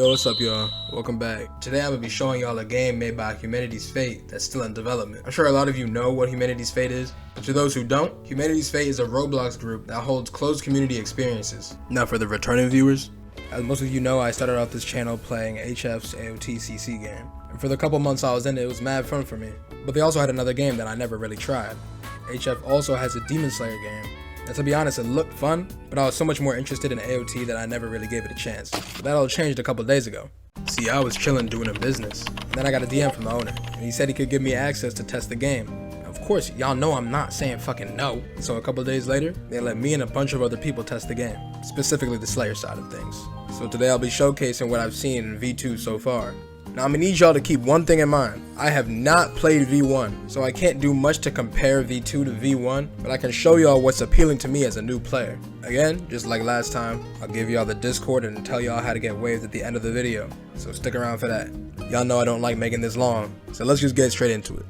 Yo, what's up y'all? Welcome back. Today I'm going to be showing y'all a game made by Humanity's Fate that's still in development. I'm sure a lot of you know what Humanity's Fate is, but to those who don't, Humanity's Fate is a Roblox group that holds closed community experiences. Now for the returning viewers, as most of you know, I started off this channel playing HF's AOT CC game. And for the couple months I was in it, it was mad fun for me. But they also had another game that I never really tried. HF also has a Demon Slayer game. And to be honest, it looked fun, but I was so much more interested in AOT that I never really gave it a chance. But that all changed a couple days ago. See, I was chilling doing a business, and then I got a DM from the owner, and he said he could give me access to test the game. Of course, y'all know I'm not saying fucking no. So a couple days later, they let me and a bunch of other people test the game, specifically the Slayer side of things. So today I'll be showcasing what I've seen in V2 so far. Now I'm gonna need y'all to keep one thing in mind. I have not played V1, so I can't do much to compare V2 to V1, but I can show y'all what's appealing to me as a new player. Again, just like last time, I'll give y'all the Discord and tell y'all how to get waived at the end of the video, so stick around for that. Y'all know I don't like making this long, so let's just get straight into it.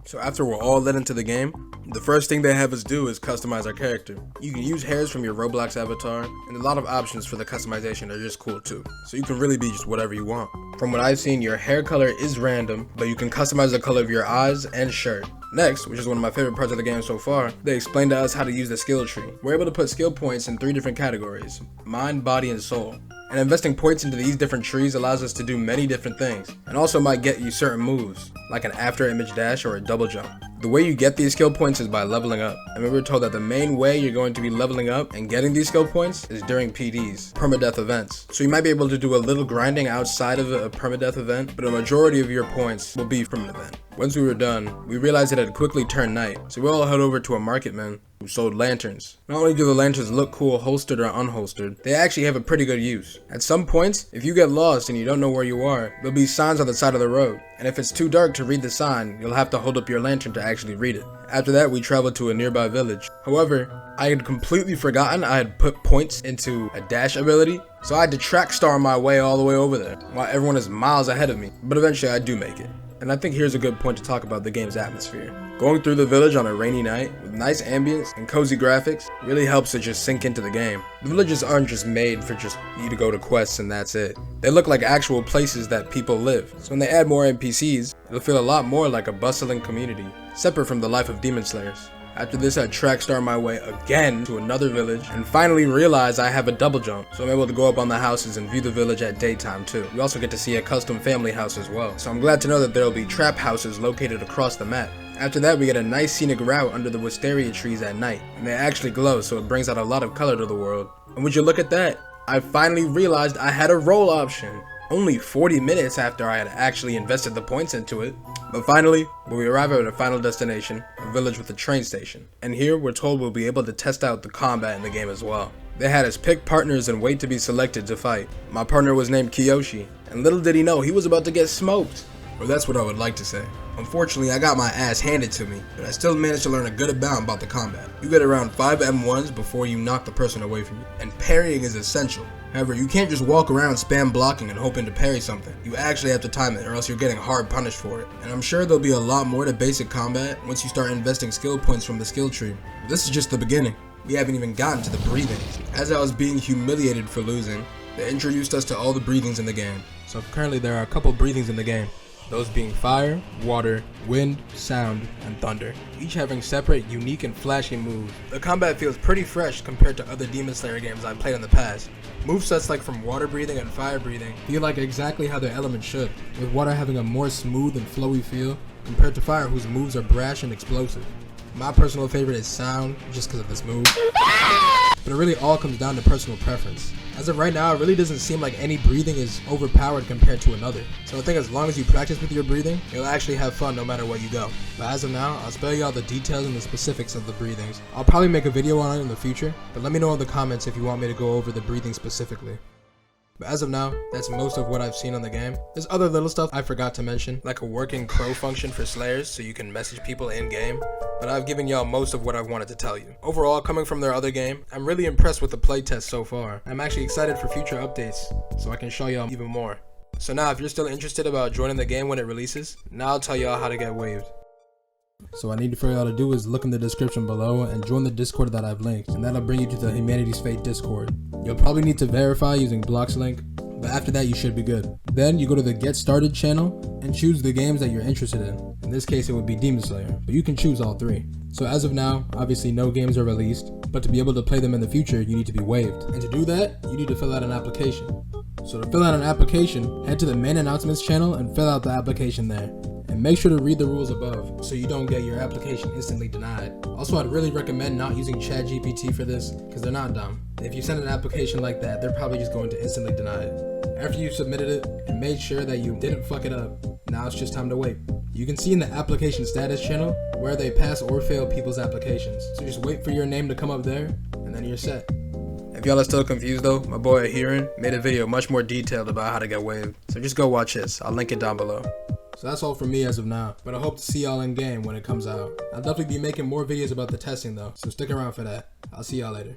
So after we're all let into the game, the first thing they have us do is customize our character. You can use hairs from your Roblox avatar, and a lot of options for the customization are just cool too. So you can really be just whatever you want. From what I've seen, your hair color is random, but you can customize the color of your eyes and shirt. Next, which is one of my favorite parts of the game so far, they explained to us how to use the skill tree. We're able to put skill points in 3 different categories: mind, body, and soul. And investing points into these different trees allows us to do many different things, and also might get you certain moves, like an after image dash or a double jump. The way you get these skill points is by leveling up, and we were told that the main way you're going to be leveling up and getting these skill points is during PDs, permadeath events. So you might be able to do a little grinding outside of a permadeath event, but a majority of your points will be from an event. Once we were done, we realized it had quickly turned night, so we all head over to a marketman who sold lanterns. Not only do the lanterns look cool holstered or unholstered, they actually have a pretty good use. At some points, if you get lost and you don't know where you are, there'll be signs on the side of the road, and if it's too dark to read the sign, you'll have to hold up your lantern to actually read it. After that, we traveled to a nearby village. However, I had completely forgotten I had put points into a dash ability, so I had to track star my way all the way over there, while everyone is miles ahead of me, but eventually I do make it. And I think here's a good point to talk about the game's atmosphere. Going through the village on a rainy night, with nice ambience and cozy graphics, really helps to just sink into the game. The villages aren't just made for just you to go to quests and that's it. They look like actual places that people live, so when they add more NPCs, it'll feel a lot more like a bustling community, separate from the life of Demon Slayers. After this, I track star my way again to another village and finally realize I have a double jump, so I'm able to go up on the houses and view the village at daytime too. We also get to see a custom family house as well, so I'm glad to know that there will be trap houses located across the map. After that, we get a nice scenic route under the wisteria trees at night, and they actually glow, so it brings out a lot of color to the world. And would you look at that, I finally realized I had a roll option. Only 40 minutes after I had actually invested the points into it. But finally, we arrive at our final destination, a village with a train station. And here, we're told we'll be able to test out the combat in the game as well. They had us pick partners and wait to be selected to fight. My partner was named Kiyoshi, and little did he know he was about to get smoked. Or that's what I would like to say. Unfortunately, I got my ass handed to me, but I still managed to learn a good amount about the combat. You get around 5 M1s before you knock the person away from you, and parrying is essential. However, you can't just walk around spam blocking and hoping to parry something. You actually have to time it, or else you're getting hard punished for it. And I'm sure there'll be a lot more to basic combat once you start investing skill points from the skill tree. But this is just the beginning. We haven't even gotten to the breathing. As I was being humiliated for losing, they introduced us to all the breathings in the game. So currently there are a couple breathings in the game. Those being fire, water, wind, sound, and thunder, each having separate, unique, and flashy moves. The combat feels pretty fresh compared to other Demon Slayer games I've played in the past. Movesets like from water breathing and fire breathing feel like exactly how their elements should, with water having a more smooth and flowy feel compared to fire whose moves are brash and explosive. My personal favorite is sound, just because of this move. But it really all comes down to personal preference. As of right now, it really doesn't seem like any breathing is overpowered compared to another. So I think as long as you practice with your breathing, you'll actually have fun no matter where you go. But as of now, I'll spare y'all the details and the specifics of the breathings. I'll probably make a video on it in the future, but let me know in the comments if you want me to go over the breathing specifically. But as of now, that's most of what I've seen on the game. There's other little stuff I forgot to mention, like a working crow function for Slayers so you can message people in-game, but I've given y'all most of what I wanted to tell you. Overall, coming from their other game, I'm really impressed with the playtest so far. I'm actually excited for future updates, so I can show y'all even more. So now, if you're still interested about joining the game when it releases, now I'll tell y'all how to get waived. So what I need for y'all to do is look in the description below and join the Discord that I've linked, and that'll bring you to the Humanity's Fate Discord. You'll probably need to verify using Block's link, but after that you should be good. Then you go to the Get Started channel and choose the games that you're interested in. In this case it would be Demon Slayer, but you can choose all 3. So as of now, obviously no games are released, but to be able to play them in the future, you need to be waived. And to do that, you need to fill out an application. So to fill out an application, head to the main announcements channel and fill out the application there. And make sure to read the rules above so you don't get your application instantly denied. Also, I'd really recommend not using ChatGPT for this because they're not dumb. If you send an application like that, they're probably just going to instantly deny it. After you've submitted it and made sure that you didn't fuck it up, now it's just time to wait. You can see in the application status channel where they pass or fail people's applications. So just wait for your name to come up there and then you're set. If y'all are still confused though, my boy Ahiran made a video much more detailed about how to get waived. So just go watch his. I'll link it down below. So that's all from me as of now, but I hope to see y'all in game when it comes out. I'll definitely be making more videos about the testing though, so stick around for that. I'll see y'all later.